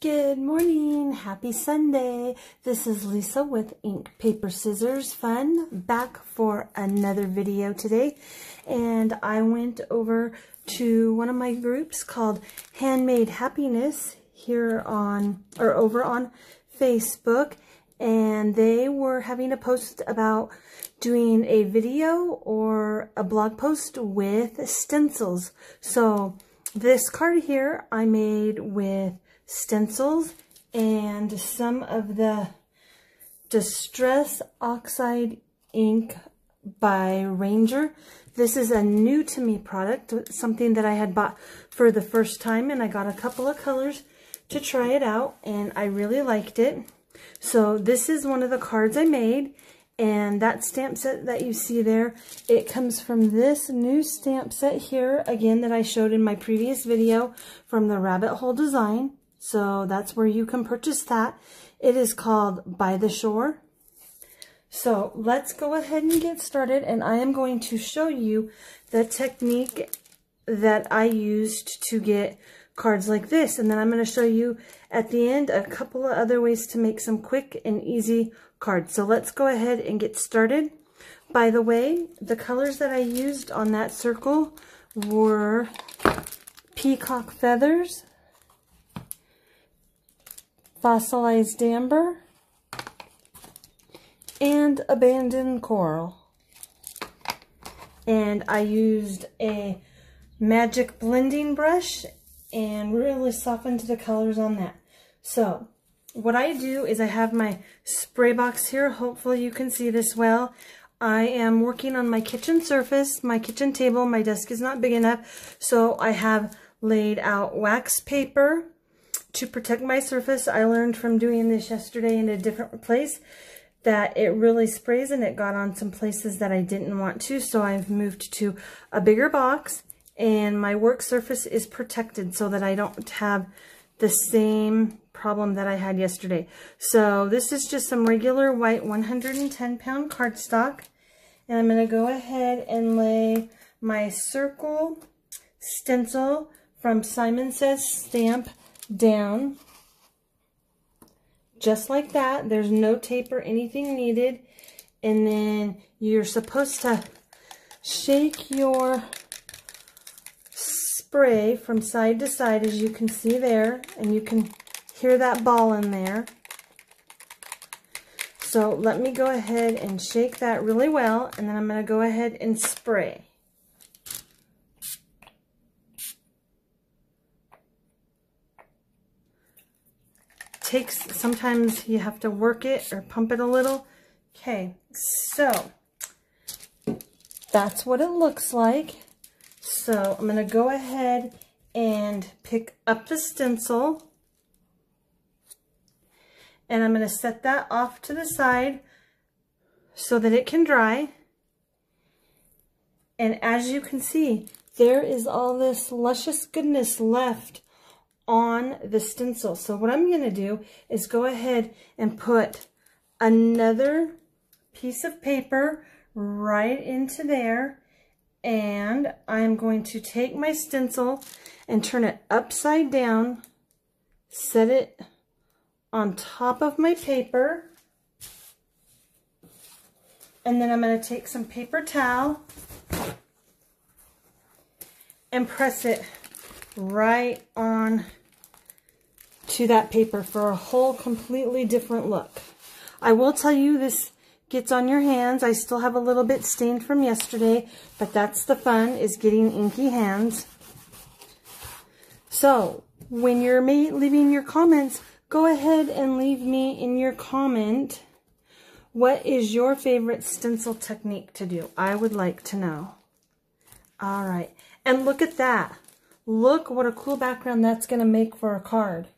Good morning, happy Sunday. This is Lisa with Ink, Paper, Scissors Fun, back for another video today. And I went over to one of my groups called Handmade Happiness here on, or over on Facebook. And they were having a post about doing a video or a blog post with stencils. So this card here I made with stencils and some of the Distress Oxide ink by Ranger. This is a new to me product, something that I had bought for the first time, and I got a couple of colors to try it out and I really liked it. So this is one of the cards I made, and that stamp set that you see there, it comes from this new stamp set here, again, that I showed in my previous video from the Rabbit Hole Design. So that's where you can purchase that. It is called By the Shore. So let's go ahead and get started, and I am going to show you the technique that I used to get cards like this, and then I'm going to show you at the end a couple of other ways to make some quick and easy cards. So let's go ahead and get started. By the way, the colors that I used on that circle were peacock feathers, fossilized amber, and abandoned coral. And I used a magic blending brush and really softened the colors on that. So what I do is I have my spray box here. Hopefully you can see this well. I am working on my kitchen surface, my kitchen table. My desk is not big enough, so I have laid out wax paper to protect my surface. I learned from doing this yesterday in a different place that it really sprays, and it got on some places that I didn't want to, so I've moved to a bigger box, and my work surface is protected so that I don't have the same problem that I had yesterday. So this is just some regular white 110-pound cardstock, and I'm going to go ahead and lay my circle stencil from Simon Says Stamp down just like that. There's no tape or anything needed, and then you're supposed to shake your spray from side to side, as you can see there, and you can hear that ball in there. So let me go ahead and shake that really well, and then I'm going to go ahead and spray. Sometimes you have to work it or pump it a little. Okay, so that's what it looks like. So I'm going to go ahead and pick up the stencil, and I'm going to set that off to the side so that it can dry. And as you can see, there is all this luscious goodness left on the stencil. So what I'm going to do is go ahead and put another piece of paper right into there, and I'm going to take my stencil and turn it upside down, set it on top of my paper, and then I'm going to take some paper towel and press it right on to that paper for a whole completely different look. I will tell you, this gets on your hands. I still have a little bit stained from yesterday, but that's the fun, is getting inky hands. So when you're leaving your comments, go ahead and leave me in your comment, what is your favorite stencil technique to do? I would like to know. All right, and look at that. Look what a cool background that's going to make for a card.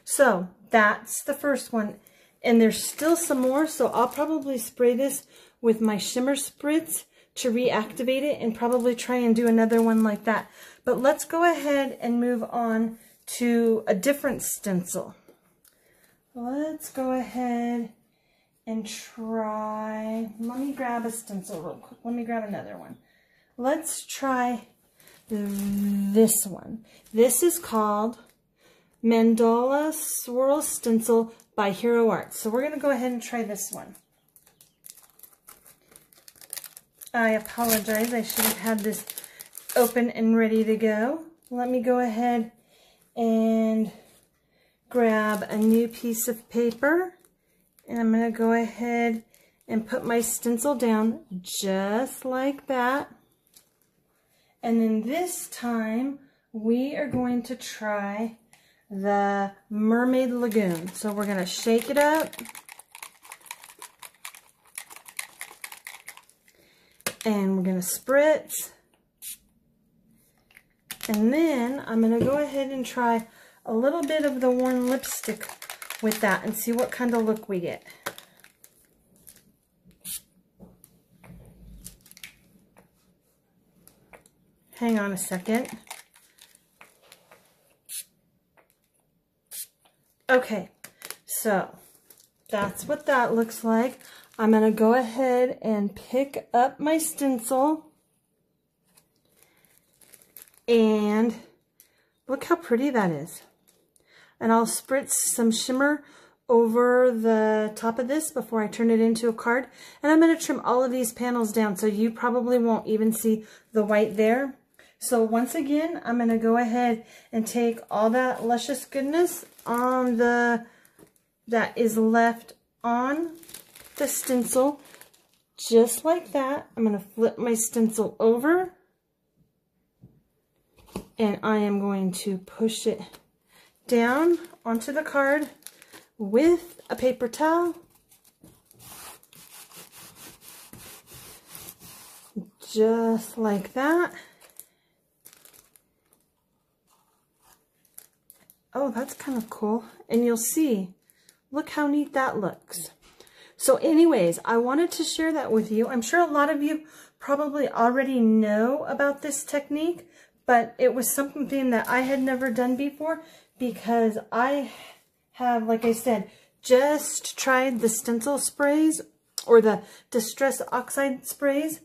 So that's the first one. And there's still some more, so I'll probably spray this with my shimmer spritz to reactivate it and probably try and do another one like that. But let's go ahead and move on to a different stencil. Let's go ahead and try, let me grab a stencil real quick. Let me grab another one. Let's try this one. This is called Mandala Swirl Stencil by Hero Arts. So we're going to go ahead and try this one. I apologize, I should have had this open and ready to go. Let me go ahead and grab a new piece of paper, and I'm going to go ahead and put my stencil down just like that. And then this time we are going to try the Mermaid Lagoon. So we're going to shake it up. And we're going to spritz. And then I'm going to go ahead and try a little bit of the worn lipstick with that and see what kind of look we get. Hang on a second. Okay, so that's what that looks like. I'm going to go ahead and pick up my stencil. And look how pretty that is. And I'll spritz some shimmer over the top of this before I turn it into a card. And I'm going to trim all of these panels down so you probably won't even see the white there. So once again, I'm going to go ahead and take all that luscious goodness on that is left on the stencil, just like that. I'm going to flip my stencil over, and I am going to push it down onto the card with a paper towel. Just like that. Oh, that's kind of cool. And you'll see, look how neat that looks. So anyways, I wanted to share that with you. I'm sure a lot of you probably already know about this technique, but it was something that I had never done before because I have, like I said, just tried the Stencil sprays or the Distress Oxide Sprays.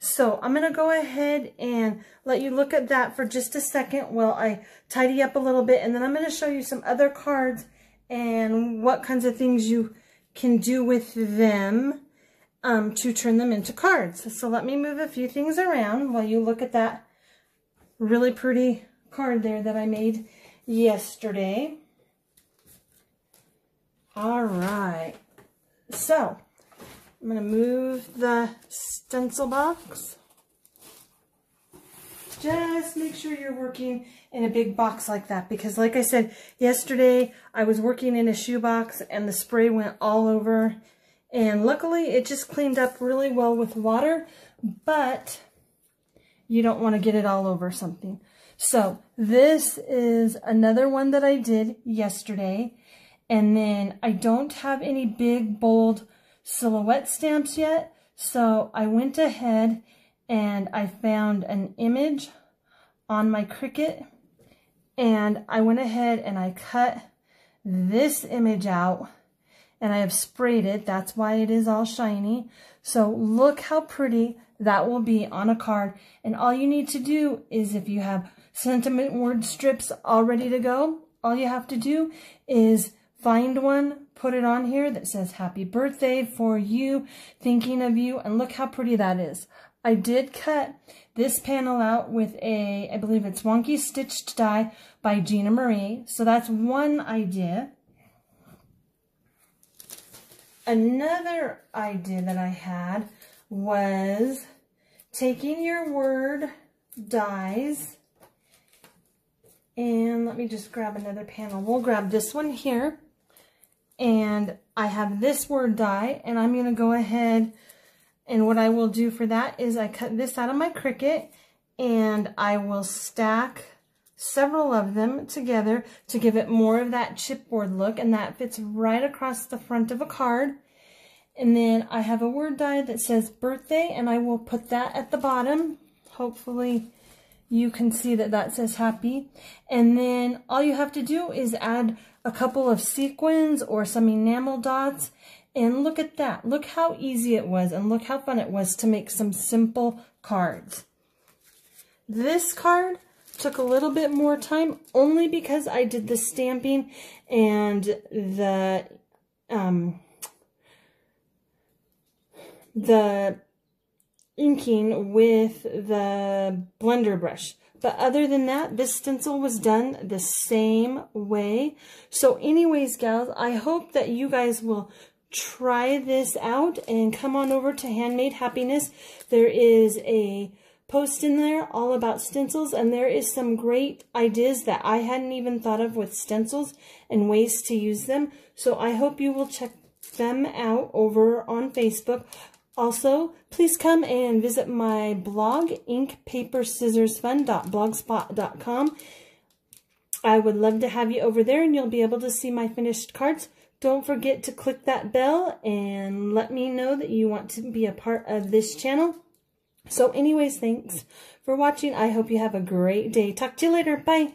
So I'm going to go ahead and let you look at that for just a second while I tidy up a little bit. And then I'm going to show you some other cards and what kinds of things you can do with them to turn them into cards. So let me move a few things around while you look at that really pretty card there that I made yesterday. All right. So I'm going to move the stencil box. Just make sure you're working in a big box like that because like I said, yesterday I was working in a shoebox and the spray went all over, and luckily it just cleaned up really well with water, but you don't want to get it all over something. So this is another one that I did yesterday, and then I don't have any big bold silhouette stamps yet, so I went ahead and I found an image on my Cricut, and I went ahead and I cut this image out and I have sprayed it. That's why it is all shiny. So look how pretty that will be on a card. And all you need to do is, if you have sentiment word strips all ready to go, all you have to do is find one, put it on here that says happy birthday for you, thinking of you, and look how pretty that is. I did cut this panel out with a, I believe it's Wonky Stitched Die by Gina Marie. So that's one idea. Another idea that I had was taking your word dies, and let me just grab another panel. We'll grab this one here. And I have this word die, and I'm going to go ahead, and what I will do for that is I cut this out of my Cricut, and I will stack several of them together to give it more of that chipboard look, and that fits right across the front of a card. And then I have a word die that says birthday, and I will put that at the bottom. Hopefully you can see that that says happy. And then all you have to do is add a couple of sequins or some enamel dots, and look at that. Look how easy it was, and look how fun it was to make some simple cards. This card took a little bit more time only because I did the stamping and the inking with the blender brush. But other than that, this stencil was done the same way. So anyways, gals, I hope that you guys will try this out and come on over to Handmade Happiness. There is a post in there all about stencils, and there is some great ideas that I hadn't even thought of with stencils and ways to use them. So I hope you will check them out over on Facebook. Also, please come and visit my blog, inkpaperscissorsfun.blogspot.com. I would love to have you over there, and you'll be able to see my finished cards. Don't forget to click that bell and let me know that you want to be a part of this channel. So anyways, thanks for watching. I hope you have a great day. Talk to you later. Bye.